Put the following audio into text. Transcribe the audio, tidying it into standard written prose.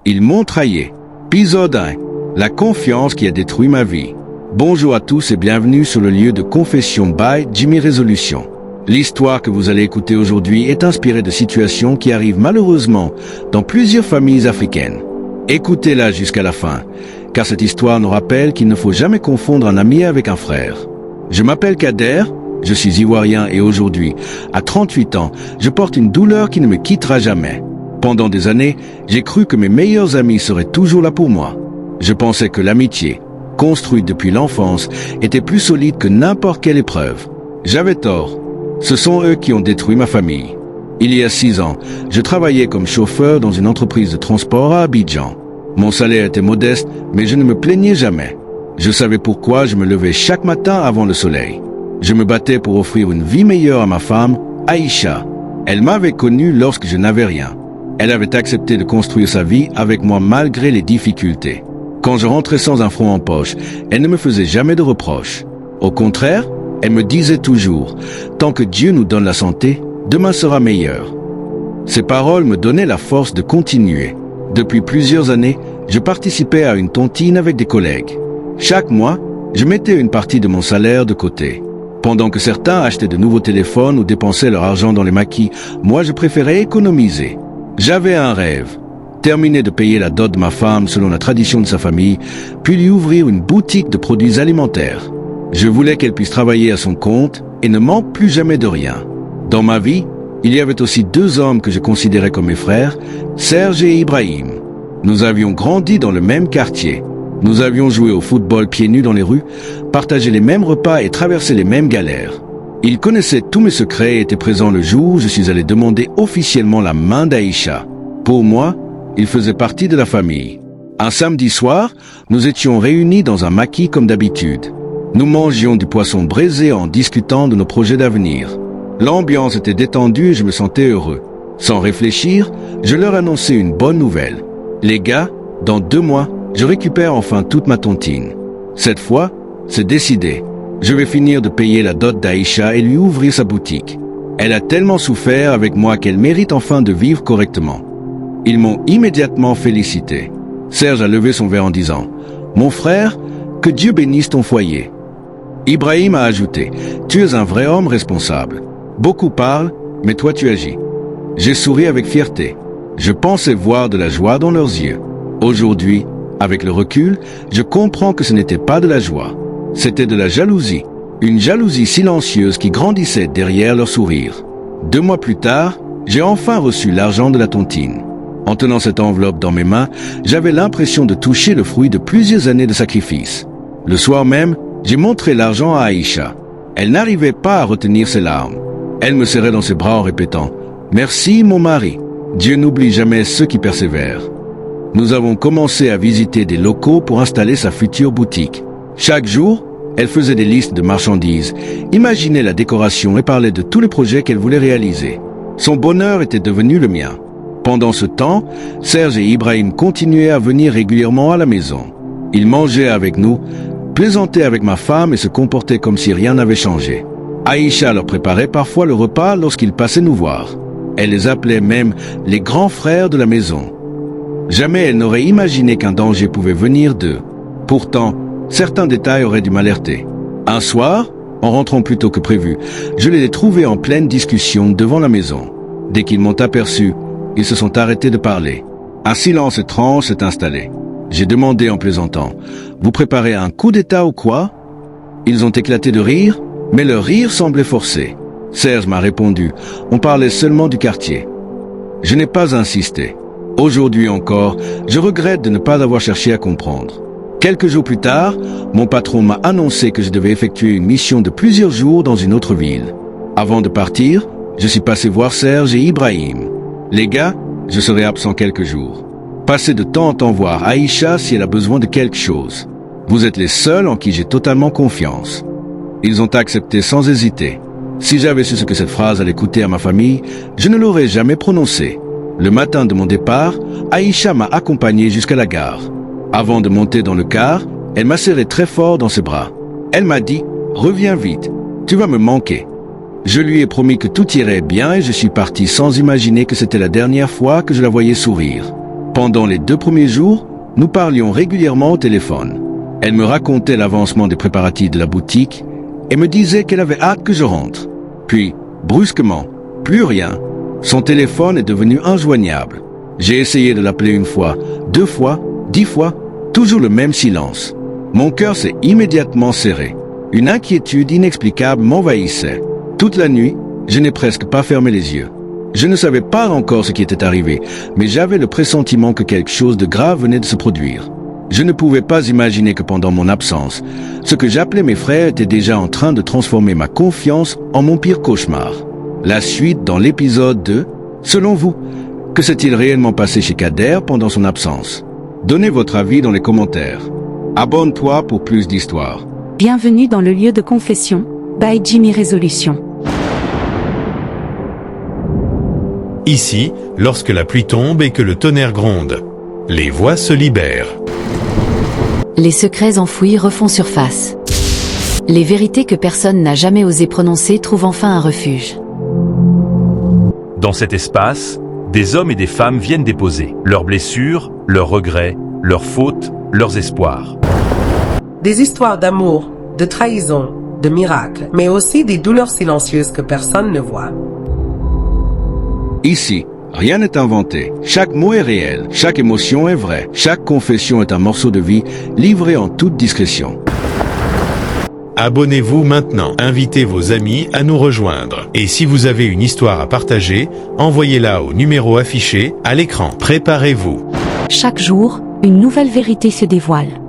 Ils m'ont trahi. Épisode 1. La confiance qui a détruit ma vie. Bonjour à tous et bienvenue sur le lieu de confession by Jimmy Résolution. L'histoire que vous allez écouter aujourd'hui est inspirée de situations qui arrivent malheureusement dans plusieurs familles africaines. Écoutez-la jusqu'à la fin, car cette histoire nous rappelle qu'il ne faut jamais confondre un ami avec un frère. Je m'appelle Kader, je suis ivoirien et aujourd'hui, à 38 ans, je porte une douleur qui ne me quittera jamais. Pendant des années, j'ai cru que mes meilleurs amis seraient toujours là pour moi. Je pensais que l'amitié, construite depuis l'enfance, était plus solide que n'importe quelle épreuve. J'avais tort. Ce sont eux qui ont détruit ma famille. Il y a 6 ans, je travaillais comme chauffeur dans une entreprise de transport à Abidjan. Mon salaire était modeste, mais je ne me plaignais jamais. Je savais pourquoi je me levais chaque matin avant le soleil. Je me battais pour offrir une vie meilleure à ma femme, Aïcha. Elle m'avait connu lorsque je n'avais rien. Elle avait accepté de construire sa vie avec moi malgré les difficultés. Quand je rentrais sans un franc en poche, elle ne me faisait jamais de reproches. Au contraire, elle me disait toujours « Tant que Dieu nous donne la santé, demain sera meilleur ». Ces paroles me donnaient la force de continuer. Depuis plusieurs années, je participais à une tontine avec des collègues. Chaque mois, je mettais une partie de mon salaire de côté. Pendant que certains achetaient de nouveaux téléphones ou dépensaient leur argent dans les maquis, moi je préférais économiser. J'avais un rêve, terminer de payer la dot de ma femme selon la tradition de sa famille, puis lui ouvrir une boutique de produits alimentaires. Je voulais qu'elle puisse travailler à son compte et ne manque plus jamais de rien. Dans ma vie, il y avait aussi 2 hommes que je considérais comme mes frères, Serge et Ibrahim. Nous avions grandi dans le même quartier. Nous avions joué au football pieds nus dans les rues, partagé les mêmes repas et traversé les mêmes galères. Ils connaissaient tous mes secrets et étaient présents le jour où je suis allé demander officiellement la main d'Aïcha. Pour moi, ils faisaient partie de la famille. Un samedi soir, nous étions réunis dans un maquis comme d'habitude. Nous mangions du poisson braisé en discutant de nos projets d'avenir. L'ambiance était détendue et je me sentais heureux. Sans réfléchir, je leur annonçai une bonne nouvelle. Les gars, dans 2 mois, je récupère enfin toute ma tontine. Cette fois, c'est décidé. Je vais finir de payer la dot d'Aïcha et lui ouvrir sa boutique. Elle a tellement souffert avec moi qu'elle mérite enfin de vivre correctement. Ils m'ont immédiatement félicité. Serge a levé son verre en disant « Mon frère, que Dieu bénisse ton foyer ». Ibrahim a ajouté « Tu es un vrai homme responsable. Beaucoup parlent, mais toi tu agis ». J'ai souri avec fierté. Je pensais voir de la joie dans leurs yeux. Aujourd'hui, avec le recul, je comprends que ce n'était pas de la joie. C'était de la jalousie. Une jalousie silencieuse qui grandissait derrière leur sourire. 2 mois plus tard, j'ai enfin reçu l'argent de la tontine. En tenant cette enveloppe dans mes mains, j'avais l'impression de toucher le fruit de plusieurs années de sacrifice. Le soir même, j'ai montré l'argent à Aïcha. Elle n'arrivait pas à retenir ses larmes. Elle me serrait dans ses bras en répétant « Merci mon mari. Dieu n'oublie jamais ceux qui persévèrent ». Nous avons commencé à visiter des locaux pour installer sa future boutique. Chaque jour, elle faisait des listes de marchandises, imaginait la décoration et parlait de tous les projets qu'elle voulait réaliser. Son bonheur était devenu le mien. Pendant ce temps, Serge et Ibrahim continuaient à venir régulièrement à la maison. Ils mangeaient avec nous, plaisantaient avec ma femme et se comportaient comme si rien n'avait changé. Aïcha leur préparait parfois le repas lorsqu'ils passaient nous voir. Elle les appelait même les grands frères de la maison. Jamais elle n'aurait imaginé qu'un danger pouvait venir d'eux. Pourtant, certains détails auraient dû m'alerter. Un soir, en rentrant plus tôt que prévu, je les ai trouvés en pleine discussion devant la maison. Dès qu'ils m'ont aperçu, ils se sont arrêtés de parler. Un silence étrange s'est installé. J'ai demandé en plaisantant « Vous préparez un coup d'état ou quoi ?» Ils ont éclaté de rire, mais leur rire semblait forcé. Serge m'a répondu « On parlait seulement du quartier ». Je n'ai pas insisté. Aujourd'hui encore, je regrette de ne pas avoir cherché à comprendre. Quelques jours plus tard, mon patron m'a annoncé que je devais effectuer une mission de plusieurs jours dans une autre ville. Avant de partir, je suis passé voir Serge et Ibrahim. Les gars, je serai absent quelques jours. Passez de temps en temps voir Aïcha si elle a besoin de quelque chose. Vous êtes les seuls en qui j'ai totalement confiance. Ils ont accepté sans hésiter. Si j'avais su ce que cette phrase allait coûter à ma famille, je ne l'aurais jamais prononcée. Le matin de mon départ, Aïcha m'a accompagné jusqu'à la gare. Avant de monter dans le car, elle m'a serré très fort dans ses bras. Elle m'a dit « Reviens vite, tu vas me manquer ». Je lui ai promis que tout irait bien et je suis parti sans imaginer que c'était la dernière fois que je la voyais sourire. Pendant les 2 premiers jours, nous parlions régulièrement au téléphone. Elle me racontait l'avancement des préparatifs de la boutique et me disait qu'elle avait hâte que je rentre. Puis, brusquement, plus rien. Son téléphone est devenu injoignable. J'ai essayé de l'appeler 1 fois, 2 fois, 10 fois, toujours le même silence. Mon cœur s'est immédiatement serré. Une inquiétude inexplicable m'envahissait. Toute la nuit, je n'ai presque pas fermé les yeux. Je ne savais pas encore ce qui était arrivé, mais j'avais le pressentiment que quelque chose de grave venait de se produire. Je ne pouvais pas imaginer que pendant mon absence, ce que j'appelais mes frères était déjà en train de transformer ma confiance en mon pire cauchemar. La suite dans l'épisode 2. Selon vous, que s'est-il réellement passé chez Kader pendant son absence? Donnez votre avis dans les commentaires. Abonne-toi pour plus d'histoires. Bienvenue dans le lieu de confession, by Jimmy Résolution. Ici, lorsque la pluie tombe et que le tonnerre gronde, les voix se libèrent. Les secrets enfouis refont surface. Les vérités que personne n'a jamais osé prononcer trouvent enfin un refuge. Dans cet espace, des hommes et des femmes viennent déposer leurs blessures, leurs regrets, leurs fautes, leurs espoirs. Des histoires d'amour, de trahison, de miracles, mais aussi des douleurs silencieuses que personne ne voit. Ici, rien n'est inventé. Chaque mot est réel, chaque émotion est vraie, chaque confession est un morceau de vie livré en toute discrétion. Abonnez-vous maintenant, invitez vos amis à nous rejoindre. Et si vous avez une histoire à partager, envoyez-la au numéro affiché à l'écran. Préparez-vous. Chaque jour, une nouvelle vérité se dévoile.